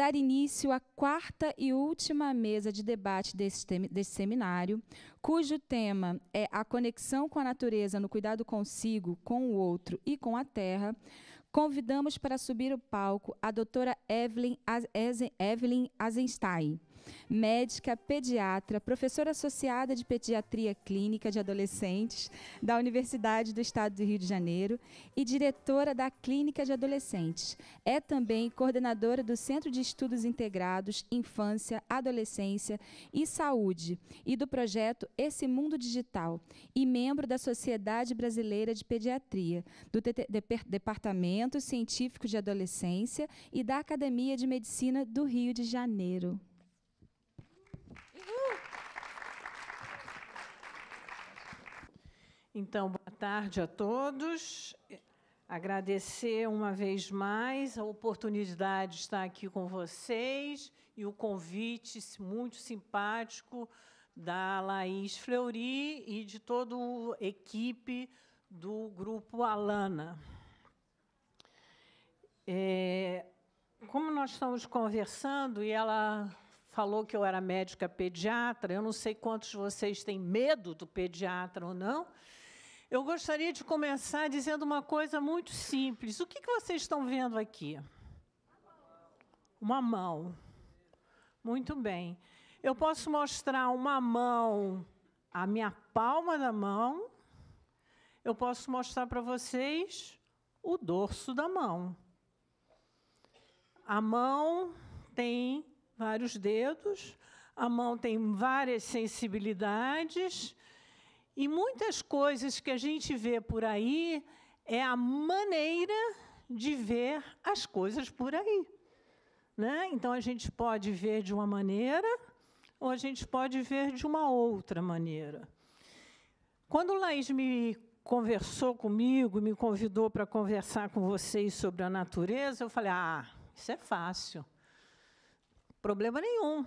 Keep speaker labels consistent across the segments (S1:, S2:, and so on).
S1: dar início à quarta e última mesa de debate desse seminário, cujo tema é a conexão com a natureza no cuidado consigo, com o outro e com a terra, convidamos para subir o palco a doutora Evelyn Azenstein, médica, pediatra, professora associada de pediatria clínica de adolescentes da Universidade do Estado do Rio de Janeiro e diretora da Clínica de Adolescentes. É também coordenadora do Centro de Estudos Integrados, Infância, Adolescência e Saúde e do projeto Esse Mundo Digital e membro da Sociedade Brasileira de Pediatria, do Departamento Científico de Adolescência e da Academia de Medicina do Rio de Janeiro.
S2: Então, boa tarde a todos. Agradecer uma vez mais a oportunidade de estar aqui com vocês e o convite muito simpático da Laís Fleury e de toda a equipe do Grupo Alana. Como nós estamos conversando, e ela falou que eu era médica pediatra, eu não sei quantos de vocês têm medo do pediatra ou não. Eu gostaria de começar dizendo uma coisa muito simples. O que vocês estão vendo aqui? Uma mão. Muito bem. Eu posso mostrar uma mão, a minha palma da mão. Eu posso mostrar para vocês o dorso da mão. A mão tem vários dedos, a mão tem várias sensibilidades, e muitas coisas que a gente vê por aí é a maneira de ver as coisas por aí, né? Então, a gente pode ver de uma maneira ou a gente pode ver de uma outra maneira. Quando o Laís me conversou comigo, me convidou para conversar com vocês sobre a natureza, eu falei, isso é fácil. Problema nenhum.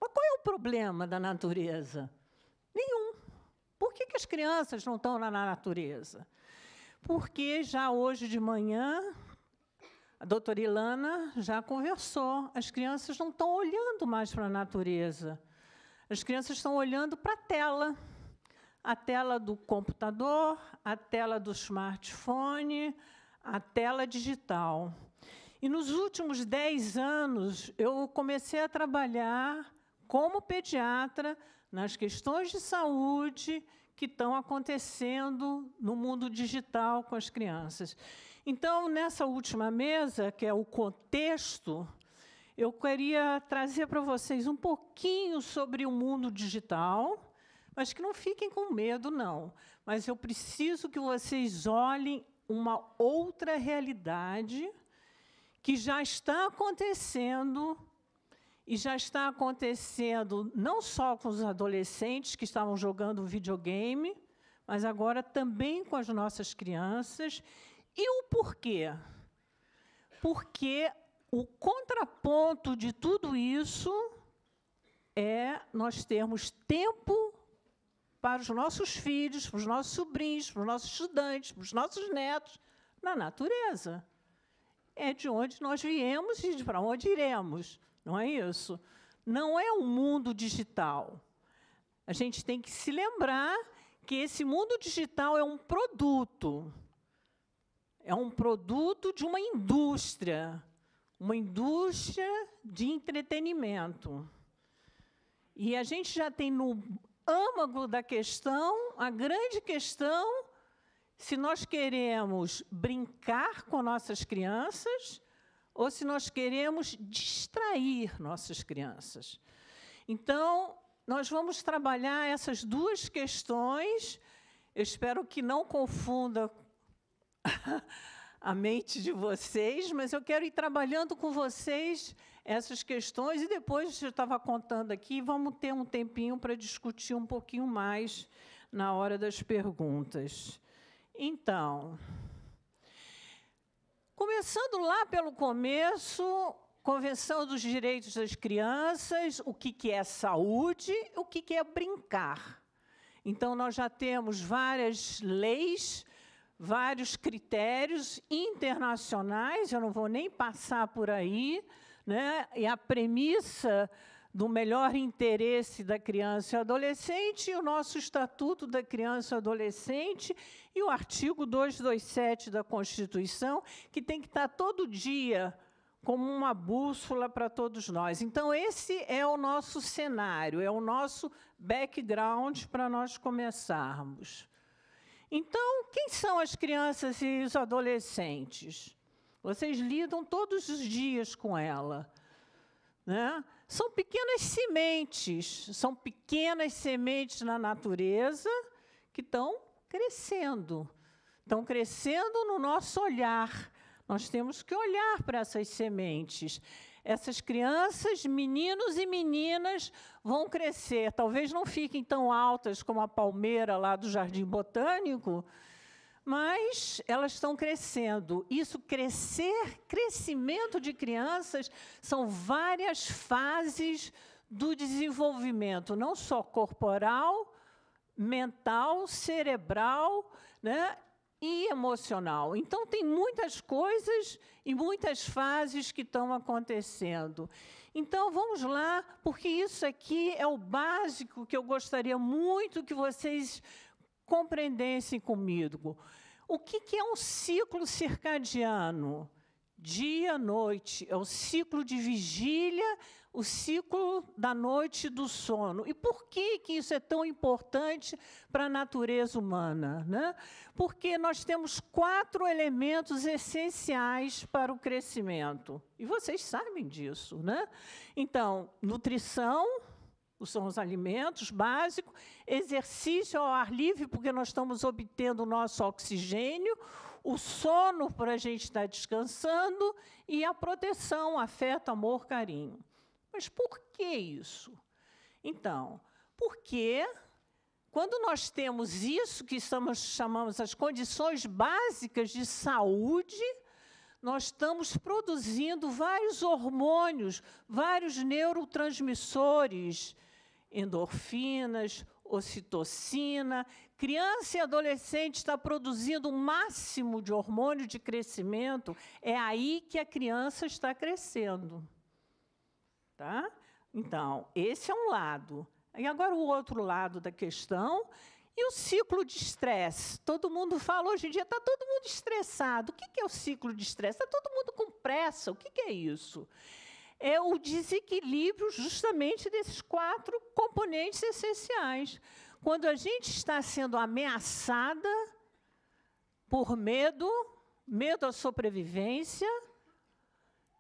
S2: Mas qual é o problema da natureza? Nenhum. Por que as crianças não estão na natureza? Porque já hoje de manhã, a doutora Ilana já conversou, as crianças não estão olhando mais para a natureza. As crianças estão olhando para a tela do computador, a tela do smartphone, a tela digital. E, nos últimos 10 anos, eu comecei a trabalhar como pediatra nas questões de saúde que estão acontecendo no mundo digital com as crianças. Então, nessa última mesa, que é o contexto, eu queria trazer para vocês um pouquinho sobre o mundo digital, mas que não fiquem com medo, não. Mas eu preciso que vocês olhem uma outra realidade que já está acontecendo, e já está acontecendo não só com os adolescentes que estavam jogando videogame, mas agora também com as nossas crianças. E o porquê? Porque o contraponto de tudo isso é nós termos tempo para os nossos filhos, para os nossos sobrinhos, para os nossos estudantes, para os nossos netos, na natureza. É de onde nós viemos e para onde iremos, não é isso? Não é um mundo digital. A gente tem que se lembrar que esse mundo digital é um produto de uma indústria de entretenimento. E a gente já tem no âmago da questão, a grande questão, se nós queremos brincar com nossas crianças ou se nós queremos distrair nossas crianças. Então, nós vamos trabalhar essas duas questões. Eu espero que não confunda a mente de vocês, mas eu quero ir trabalhando com vocês essas questões e depois, eu estava contando aqui, vamos ter um tempinho para discutir um pouquinho mais na hora das perguntas. Então, começando lá pelo começo, Convenção dos Direitos das Crianças, o que é saúde, o que é brincar. Então, nós já temos várias leis, vários critérios internacionais, eu não vou nem passar por aí. né? E a premissa do melhor interesse da criança e adolescente, e o nosso Estatuto da Criança e Adolescente, e o artigo 227 da Constituição, que tem que estar todo dia como uma bússola para todos nós. Então, esse é o nosso cenário, é o nosso background para nós começarmos. Então, quem são as crianças e os adolescentes? Vocês lidam todos os dias com ela, né? São pequenas sementes na natureza que estão crescendo no nosso olhar. Nós temos que olhar para essas sementes. Essas crianças, meninos e meninas, vão crescer. Talvez não fiquem tão altas como a palmeira lá do Jardim Botânico, mas elas estão crescendo. Isso, crescimento de crianças, são várias fases do desenvolvimento, não só corporal, mental, cerebral, né, e emocional. Então, tem muitas coisas e muitas fases que estão acontecendo. Então, vamos lá, porque isso aqui é o básico que eu gostaria muito que vocês compreendessem comigo. O que é um ciclo circadiano? Dia, noite, é o ciclo de vigília, o ciclo da noite do sono. E por que isso é tão importante para a natureza humana, né? Porque nós temos 4 elementos essenciais para o crescimento. E vocês sabem disso, né? Então, nutrição, são os alimentos básicos, exercício ao ar livre, porque nós estamos obtendo o nosso oxigênio, o sono para a gente estar descansando e a proteção, afeto, amor, carinho. Mas por que isso? Então, porque quando nós temos isso, que chamamos as condições básicas de saúde, nós estamos produzindo vários hormônios, vários neurotransmissores, endorfinas, ocitocina. Criança e adolescente está produzindo o máximo de hormônio de crescimento, é aí que a criança está crescendo. Tá? Então, esse é um lado. E agora o outro lado da questão, e o ciclo de estresse. Todo mundo fala, hoje em dia está todo mundo estressado. O que é o ciclo de estresse? Está todo mundo com pressa. O que é isso? É o desequilíbrio justamente desses 4 componentes essenciais. Quando a gente está sendo ameaçada por medo à sobrevivência,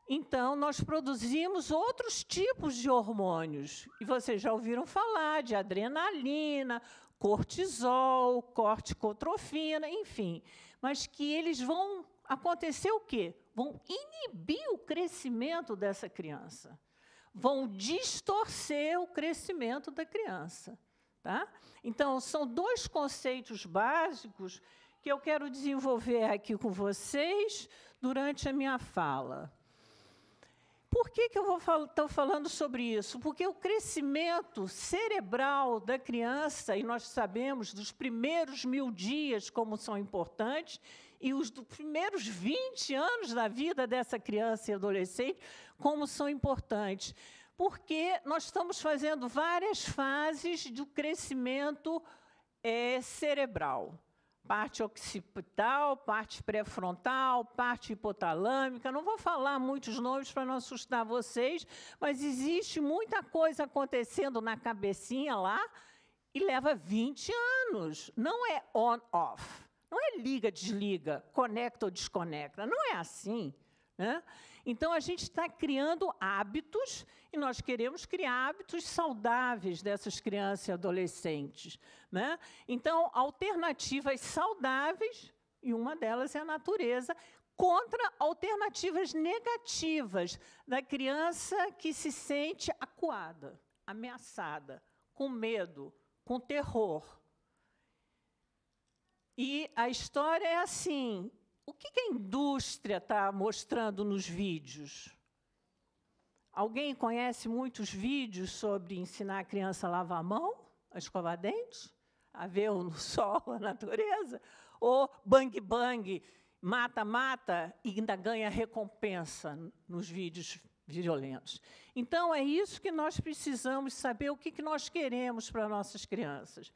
S2: então nós produzimos outros tipos de hormônios. E vocês já ouviram falar de adrenalina, cortisol, corticotrofina, enfim. Mas que eles vão acontecer o quê? Vão inibir o crescimento dessa criança. Vão distorcer o crescimento da criança. Tá? Então, são 2 conceitos básicos que eu quero desenvolver aqui com vocês durante a minha fala. Por que eu estou falando sobre isso? Porque o crescimento cerebral da criança, e nós sabemos dos primeiros 1000 dias como são importantes, e os dos primeiros 20 anos da vida dessa criança e adolescente, como são importantes. Porque nós estamos fazendo várias fases do crescimento cerebral. Parte occipital, parte pré-frontal, parte hipotalâmica. Não vou falar muitos nomes para não assustar vocês, mas existe muita coisa acontecendo na cabecinha lá e leva 20 anos. Não é on-off. Não é liga, desliga, conecta ou desconecta. Não é assim, né? Então, a gente está criando hábitos, e nós queremos criar hábitos saudáveis dessas crianças e adolescentes, né? Então, alternativas saudáveis, e uma delas é a natureza, contra alternativas negativas da criança que se sente acuada, ameaçada, com medo, com terror. E a história é assim. O que a indústria está mostrando nos vídeos? Alguém conhece muitos vídeos sobre ensinar a criança a lavar a mão, a escovar dentes, a ver no sol a natureza? Ou bang-bang, mata-mata e ainda ganha recompensa nos vídeos violentos. Então, é isso que nós precisamos saber, o que nós queremos para nossas crianças.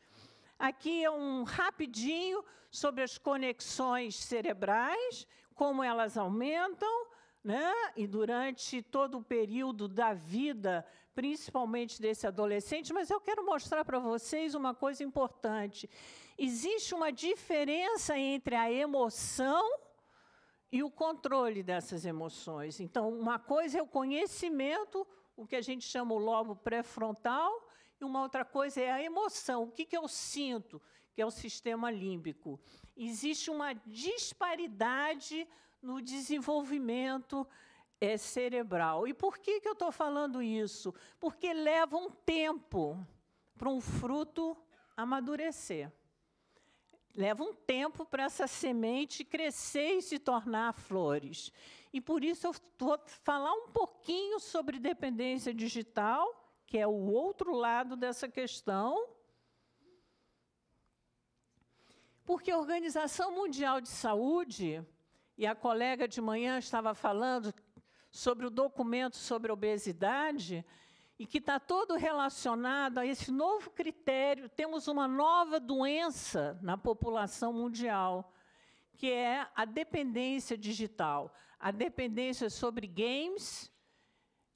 S2: Aqui é um rapidinho sobre as conexões cerebrais, como elas aumentam, né? E durante todo o período da vida, principalmente desse adolescente, mas eu quero mostrar para vocês uma coisa importante. Existe uma diferença entre a emoção e o controle dessas emoções. Então, uma coisa é o conhecimento, o que a gente chama o lobo pré-frontal, e uma outra coisa é a emoção. O que eu sinto? Que é o sistema límbico. Existe uma disparidade no desenvolvimento cerebral. E por que eu estou falando isso? Porque leva um tempo para um fruto amadurecer. Leva um tempo para essa semente crescer e se tornar flores. E, por isso, eu vou falar um pouquinho sobre dependência digital, que é o outro lado dessa questão. Porque a Organização Mundial de Saúde, e a colega de manhã estava falando sobre o documento sobre obesidade, e que está todo relacionado a esse novo critério. Temos uma nova doença na população mundial, que é a dependência digital. A dependência sobre games,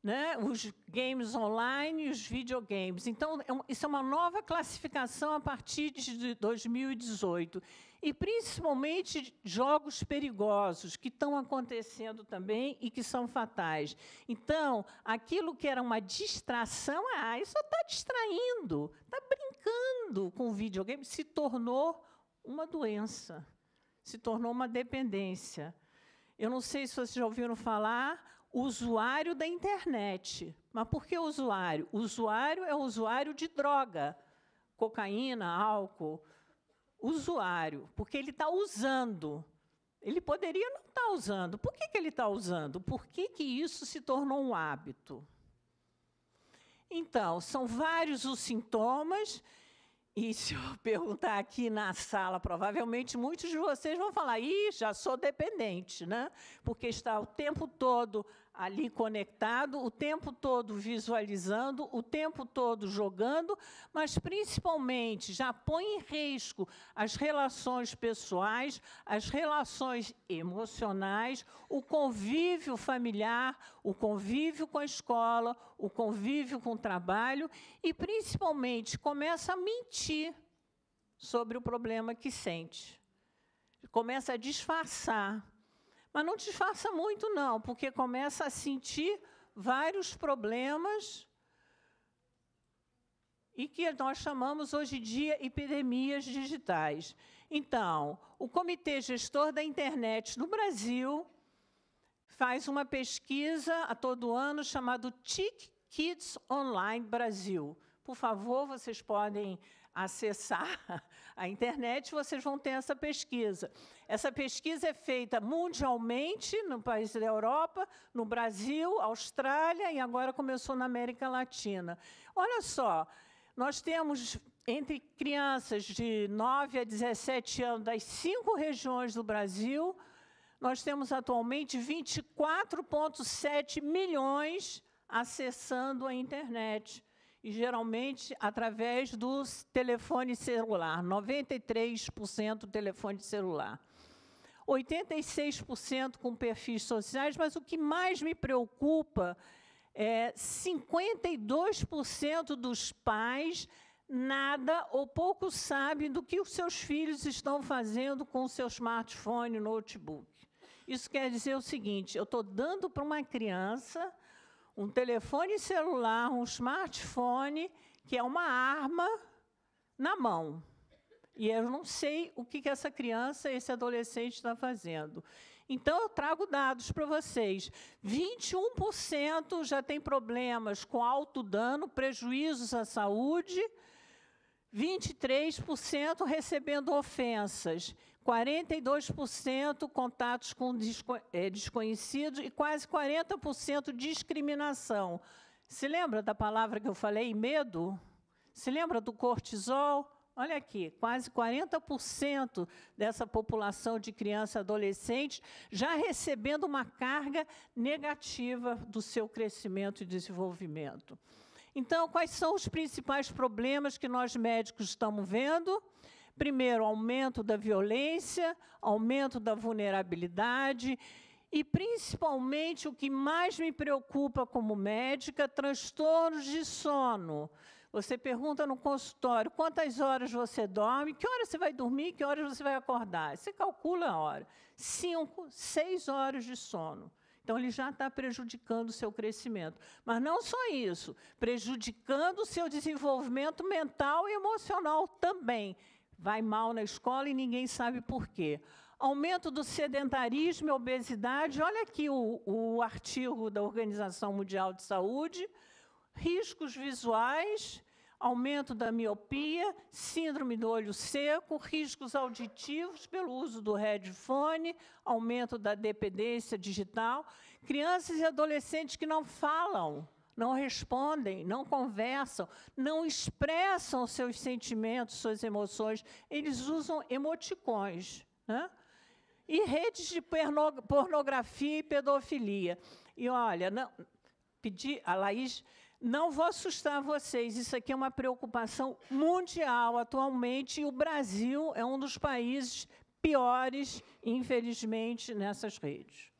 S2: né, os games online e os videogames. Então, isso é uma nova classificação a partir de 2018. E, principalmente, jogos perigosos, que estão acontecendo também e que são fatais. Então, aquilo que era uma distração, isso está distraindo, está brincando com o videogame, se tornou uma doença, se tornou uma dependência. Eu não sei se vocês já ouviram falar, usuário da internet. Mas por que usuário? Usuário é usuário de droga, cocaína, álcool. Usuário, porque ele está usando. Ele poderia não estar usando. Por que ele está usando? Por que isso se tornou um hábito? Então, são vários os sintomas, e se eu perguntar aqui na sala, provavelmente muitos de vocês vão falar, já sou dependente, né? Porque está o tempo todo ali conectado, o tempo todo visualizando, o tempo todo jogando, mas, principalmente, já põe em risco as relações pessoais, as relações emocionais, o convívio familiar, o convívio com a escola, o convívio com o trabalho e, principalmente, começa a mentir sobre o problema que sente. Começa a disfarçar. Mas não disfarça muito, não, porque começa a sentir vários problemas e que nós chamamos, hoje em dia, epidemias digitais. Então, o Comitê Gestor da Internet no Brasil faz uma pesquisa a todo ano chamada TIC Kids Online Brasil. Por favor, vocês podem acessar a internet, vocês vão ter essa pesquisa. Essa pesquisa é feita mundialmente, no país da Europa, no Brasil, Austrália, e agora começou na América Latina. Olha só, nós temos, entre crianças de 9 a 17 anos, das 5 regiões do Brasil, nós temos atualmente 24,7 milhões acessando a internet. E, geralmente, através do telefone celular, 93% telefone celular. 86% com perfis sociais, mas o que mais me preocupa é 52% dos pais nada ou pouco sabem do que os seus filhos estão fazendo com o seu smartphone, notebook. Isso quer dizer o seguinte, eu estou dando para uma criança um telefone celular, um smartphone, que é uma arma na mão. E eu não sei o que essa criança, esse adolescente está fazendo. Então, eu trago dados para vocês. 21% já tem problemas com alto dano, prejuízos à saúde, 23% recebendo ofensas, 42% contatos com desconhecidos e quase 40% discriminação. Se lembra da palavra que eu falei, medo? Se lembra do cortisol? olha aqui, quase 40% dessa população de crianças e adolescentes já recebendo uma carga negativa do seu crescimento e desenvolvimento. Então, quais são os principais problemas que nós médicos estamos vendo? Primeiro, aumento da violência, aumento da vulnerabilidade e, principalmente, o que mais me preocupa como médica, transtornos de sono. Você pergunta no consultório, quantas horas você dorme, que horas você vai dormir, que horas você vai acordar. Você calcula a hora. 5, 6 horas de sono. Então, ele já está prejudicando o seu crescimento. Mas não só isso, prejudicando o seu desenvolvimento mental e emocional também. Vai mal na escola e ninguém sabe por quê. Aumento do sedentarismo e obesidade. Olha aqui o artigo da Organização Mundial de Saúde. Riscos visuais, aumento da miopia, síndrome do olho seco, riscos auditivos pelo uso do headphone, aumento da dependência digital. Crianças e adolescentes que não falam, não respondem, não conversam, não expressam seus sentimentos, suas emoções. Eles usam emoticons, né? E redes de pornografia e pedofilia. E, olha, a Laís, não vou assustar vocês, isso aqui é uma preocupação mundial atualmente, e o Brasil é um dos países piores, infelizmente, nessas redes.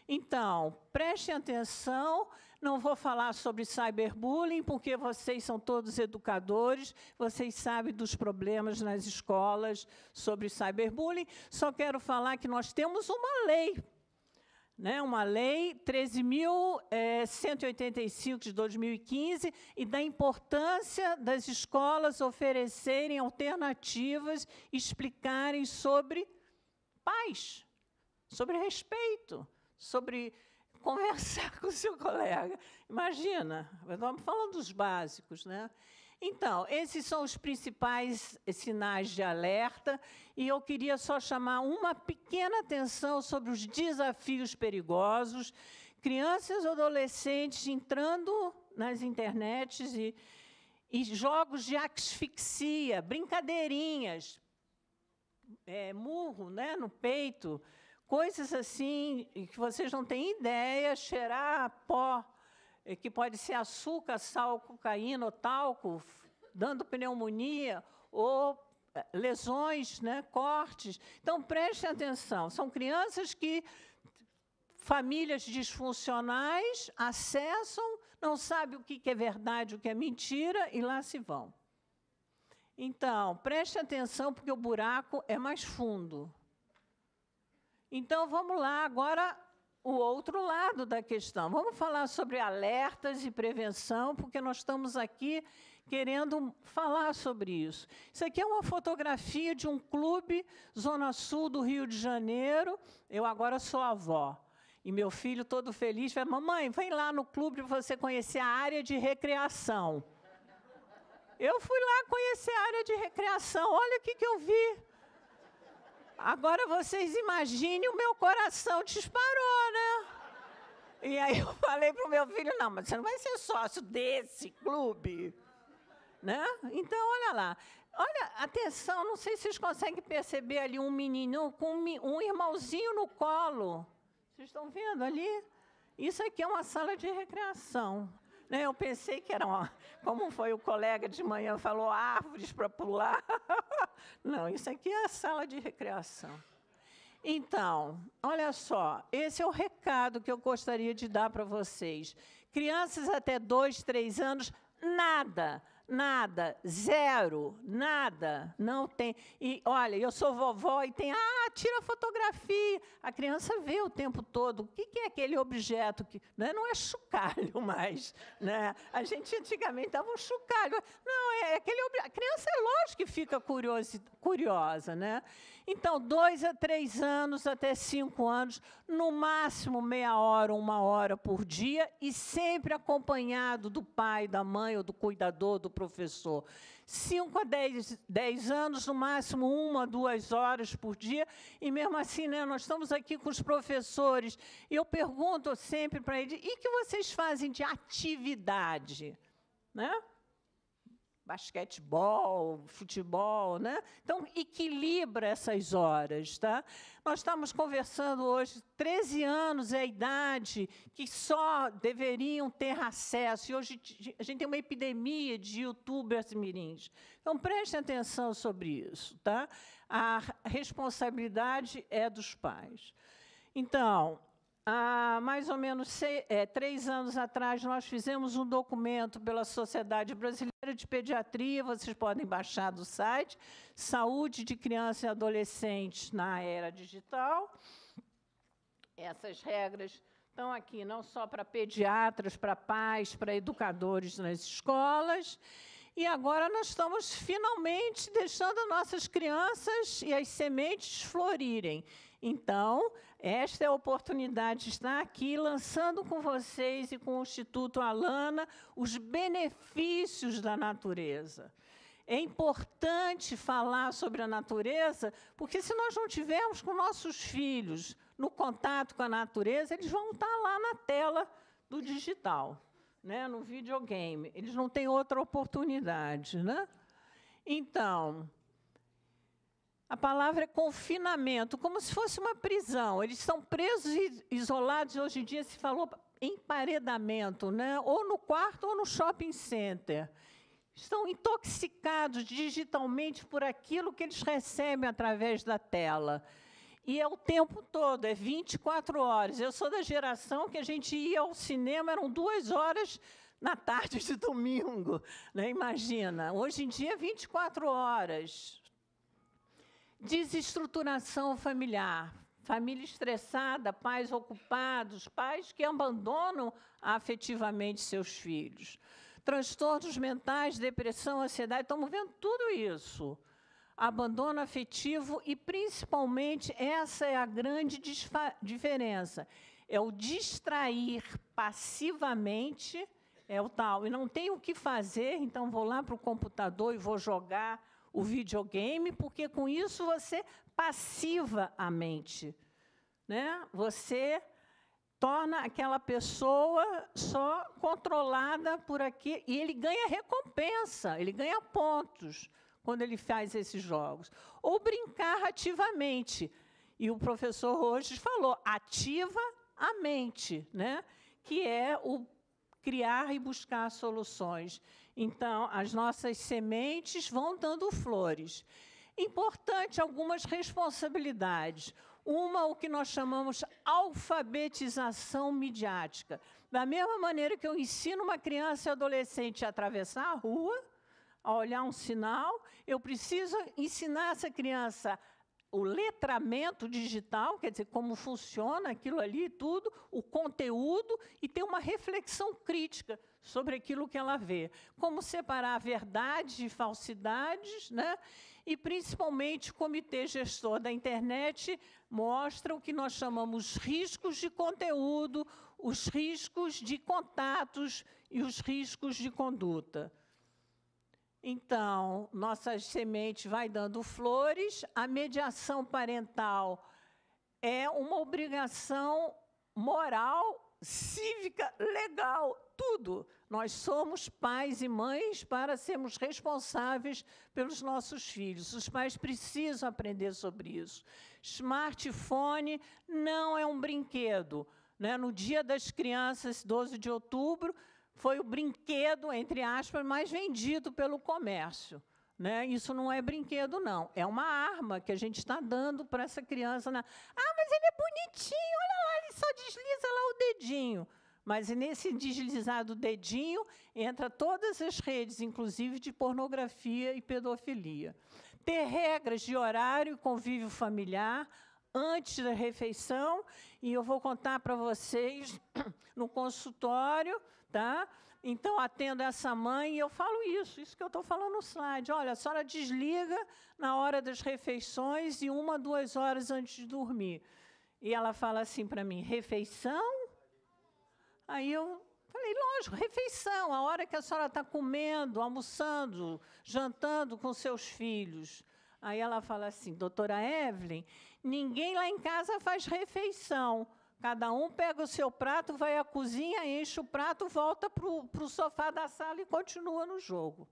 S2: Então, prestem atenção, não vou falar sobre cyberbullying, porque vocês são todos educadores, vocês sabem dos problemas nas escolas sobre cyberbullying, só quero falar que nós temos uma lei, né, uma lei 13.185 de 2015, e da importância das escolas oferecerem alternativas, explicarem sobre paz, sobre respeito, sobre conversar com o seu colega. Imagina, estamos falando dos básicos, né? Então, esses são os principais sinais de alerta, e eu queria só chamar uma pequena atenção sobre os desafios perigosos. Crianças e adolescentes entrando nas internets e jogos de asfixia, brincadeirinhas, murro, né, no peito, coisas assim que vocês não têm ideia, cheirar pó, que pode ser açúcar, sal, cocaína ou talco, dando pneumonia ou lesões, né, cortes. Então, prestem atenção. São crianças que famílias disfuncionais acessam, não sabem o que é verdade, o que é mentira, e lá se vão. Então, prestem atenção, porque o buraco é mais fundo. Então, vamos lá, agora, o outro lado da questão. Vamos falar sobre alertas e prevenção, porque nós estamos aqui querendo falar sobre isso. Isso aqui é uma fotografia de um clube, Zona Sul do Rio de Janeiro. Eu agora sou avó. E meu filho, todo feliz, vai: mamãe, vem lá no clube para você conhecer a área de recreação. Eu fui lá conhecer a área de recreação. Olha o que eu vi. Agora, vocês imaginem, o meu coração disparou, né? E aí eu falei para o meu filho: não, mas você não vai ser sócio desse clube, né? Então, olha lá. Olha, atenção, não sei se vocês conseguem perceber ali um menino com um irmãozinho no colo. Vocês estão vendo ali? Isso aqui é uma sala de recreação. Eu pensei que era como foi o colega de manhã, falou, árvores para pular. Não, isso aqui é a sala de recreação. Então, olha só, esse é o recado que eu gostaria de dar para vocês. Crianças até 2, 3 anos, nada, zero, nada, não tem. E, olha, eu sou vovó e tem, tira fotografia. A criança vê o tempo todo. O que é aquele objeto que, né, não é chocalho mais, né? A gente antigamente dava um chocalho. Não, é aquele objeto. A criança, é lógico que fica curiosa, né? Então, 2 a 3 anos, até 5 anos, no máximo meia hora, 1 hora por dia, e sempre acompanhado do pai, da mãe ou do cuidador, do professor. 5 a 10 anos, no máximo 1 a 2 horas por dia, e mesmo assim, né, nós estamos aqui com os professores, e eu pergunto sempre para eles: e que vocês fazem de atividade? Né? basquetebol, futebol, né? Então, equilibra essas horas, tá? Nós estamos conversando hoje, 13 anos é a idade que só deveriam ter acesso, e hoje a gente tem uma epidemia de youtubers mirins. Então, prestem atenção sobre isso, tá? A responsabilidade é dos pais. Então, há mais ou menos 3 anos atrás, nós fizemos um documento pela Sociedade Brasileira de Pediatria, vocês podem baixar do site, Saúde de Criança e Adolescentes na Era Digital. Essas regras estão aqui não só para pediatras, para pais, para educadores nas escolas. E agora nós estamos, finalmente, deixando nossas crianças e as sementes florirem. Então, esta é a oportunidade de estar aqui, lançando com vocês e com o Instituto Alana os benefícios da natureza. É importante falar sobre a natureza, porque se nós não tivermos com nossos filhos no contato com a natureza, eles vão estar lá na tela do digital, né, no videogame. Eles não têm outra oportunidade, né? Então, a palavra é confinamento, como se fosse uma prisão. Eles são presos e isolados, hoje em dia se falou emparedamento, né? Ou no quarto ou no shopping center. Estão intoxicados digitalmente por aquilo que eles recebem através da tela. E é o tempo todo, é 24 horas. Eu sou da geração que a gente ia ao cinema, eram 2 horas na tarde de domingo, né? Imagina, hoje em dia, 24 horas. Desestruturação familiar, família estressada, pais ocupados, pais que abandonam afetivamente seus filhos. Transtornos mentais, depressão, ansiedade, estamos vendo tudo isso. Abandono afetivo e, principalmente, essa é a grande diferença. É o distrair passivamente, é o tal, e não tenho o que fazer, então vou lá para o computador e vou jogar o videogame, porque com isso você passiva a mente, né? Você torna aquela pessoa só controlada por aqui, e ele ganha recompensa, ele ganha pontos quando ele faz esses jogos. Ou brincar ativamente. E o professor hoje falou, ativa a mente, né? Que é o criar e buscar soluções. Então, as nossas sementes vão dando flores. Importante, algumas responsabilidades. Uma, o que nós chamamos alfabetização midiática. Da mesma maneira que eu ensino uma criança e adolescente a atravessar a rua, a olhar um sinal, eu preciso ensinar essa criança o letramento digital, quer dizer, como funciona aquilo ali, tudo, o conteúdo, e ter uma reflexão crítica sobre aquilo que ela vê. Como separar verdades de falsidades, né? E, principalmente, o Comitê Gestor da Internet mostra o que nós chamamos riscos de conteúdo, os riscos de contatos e os riscos de conduta. Então, nossa semente vai dando flores, a mediação parental é uma obrigação moral, cívica, legal, tudo. Nós somos pais e mães para sermos responsáveis pelos nossos filhos. Os pais precisam aprender sobre isso. Smartphone não é um brinquedo, né? No Dia das Crianças, 12 de outubro, foi o brinquedo, entre aspas, mais vendido pelo comércio, né? Isso não é brinquedo, não. É uma arma que a gente está dando para essa criança. Ah, mas ele é bonitinho, olha lá, ele só desliza lá o dedinho. Mas nesse deslizado dedinho entra todas as redes, inclusive de pornografia e pedofilia. Ter regras de horário e convívio familiar antes da refeição, e eu vou contar para vocês no consultório, tá? Então, atendo essa mãe e eu falo isso que eu estou falando no slide. Olha, a senhora desliga na hora das refeições e 1 a 2 horas antes de dormir. E ela fala assim para mim, refeição? Aí eu falei, lógico, refeição, a hora que a senhora está comendo, almoçando, jantando com seus filhos. Aí ela fala assim, doutora Evelyn, ninguém lá em casa faz refeição. Cada um pega o seu prato, vai à cozinha, enche o prato, volta para o sofá da sala e continua no jogo.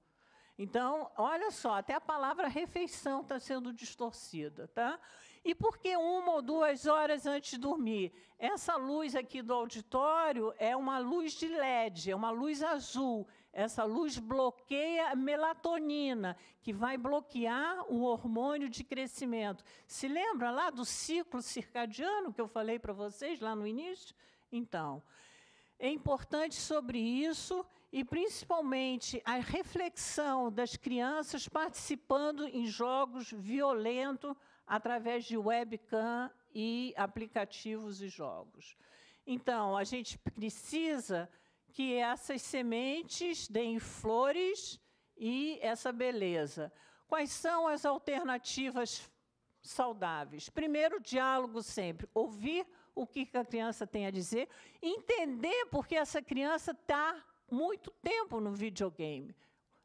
S2: Então, olha só, até a palavra refeição está sendo distorcida, tá? E por que 1 ou 2 horas antes de dormir? Essa luz aqui do auditório é uma luz de LED, é uma luz azul. Essa luz bloqueia a melatonina, que vai bloquear o hormônio de crescimento. Se lembra lá do ciclo circadiano que eu falei para vocês lá no início? Então, é importante sobre isso e, principalmente, a reflexão das crianças participando em jogos violentos através de webcam e aplicativos e jogos. Então, a gente precisa que essas sementes deem flores e essa beleza. Quais são as alternativas saudáveis? Primeiro, diálogo sempre. Ouvir o que a criança tem a dizer, entender por que essa criança está muito tempo no videogame,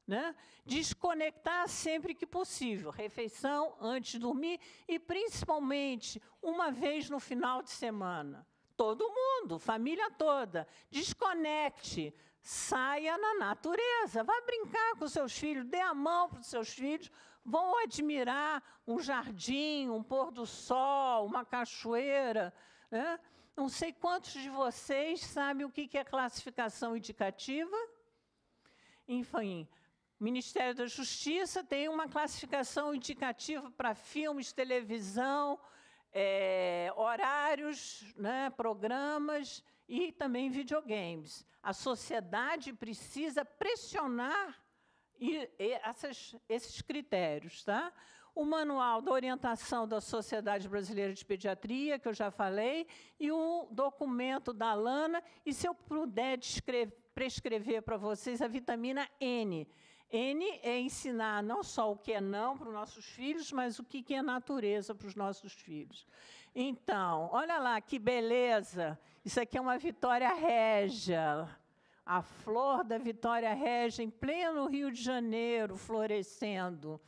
S2: né? Desconectar sempre que possível, refeição, antes de dormir e, principalmente, uma vez no final de semana. Todo mundo, família toda, desconecte, saia na natureza, vá brincar com seus filhos, dê a mão para os seus filhos, vão admirar um jardim, um pôr do sol, uma cachoeira, né? Não sei quantos de vocês sabem o que é classificação indicativa. Enfim, o Ministério da Justiça tem uma classificação indicativa para filmes, televisão, horários, né, programas e também videogames. A sociedade precisa pressionar esses critérios, tá? O Manual da Orientação da Sociedade Brasileira de Pediatria, que eu já falei, e o documento da Lana, e se eu puder prescrever para vocês a vitamina N. N é ensinar não só o que é não para os nossos filhos, mas o que é natureza para os nossos filhos. Então, olha lá que beleza! Isso aqui é uma Vitória Régia, a flor da Vitória Régia em pleno Rio de Janeiro, florescendo.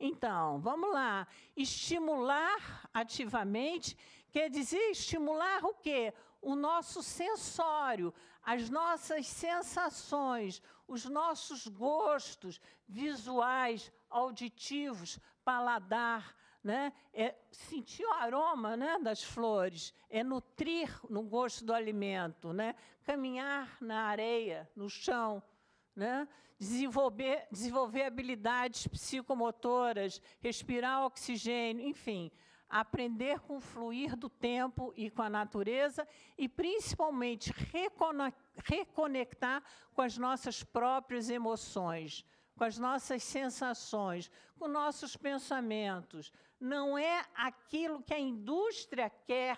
S2: Então, vamos lá. Estimular ativamente quer dizer estimular o quê? O nosso sensório, as nossas sensações, os nossos gostos visuais, auditivos, paladar, né? É sentir o aroma, né, das flores, é nutrir no gosto do alimento, né? Caminhar na areia, no chão, né? Desenvolver habilidades psicomotoras, respirar oxigênio, enfim, aprender com o fluir do tempo e com a natureza e, principalmente, reconectar com as nossas próprias emoções, com as nossas sensações, com nossos pensamentos. Não é aquilo que a indústria quer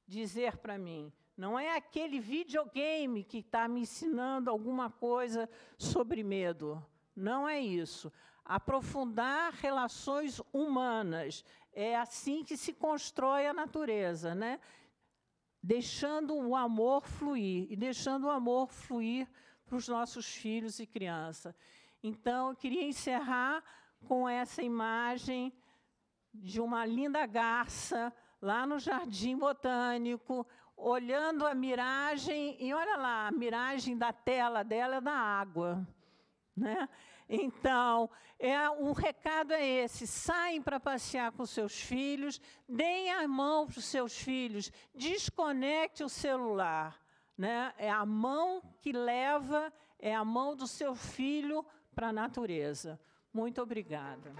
S2: dizer para mim. Não é aquele videogame que está me ensinando alguma coisa sobre medo. Não é isso. Aprofundar relações humanas. É assim que se constrói a natureza, né? Deixando o amor fluir. E deixando o amor fluir para os nossos filhos e crianças. Então, eu queria encerrar com essa imagem de uma linda garça lá no Jardim Botânico, olhando a miragem, e olha lá, a miragem da tela dela é da água, né? Então, o recado é esse: saem para passear com seus filhos, deem a mão para os seus filhos, desconecte o celular, né? É a mão que leva, é a mão do seu filho para a natureza. Muito obrigada.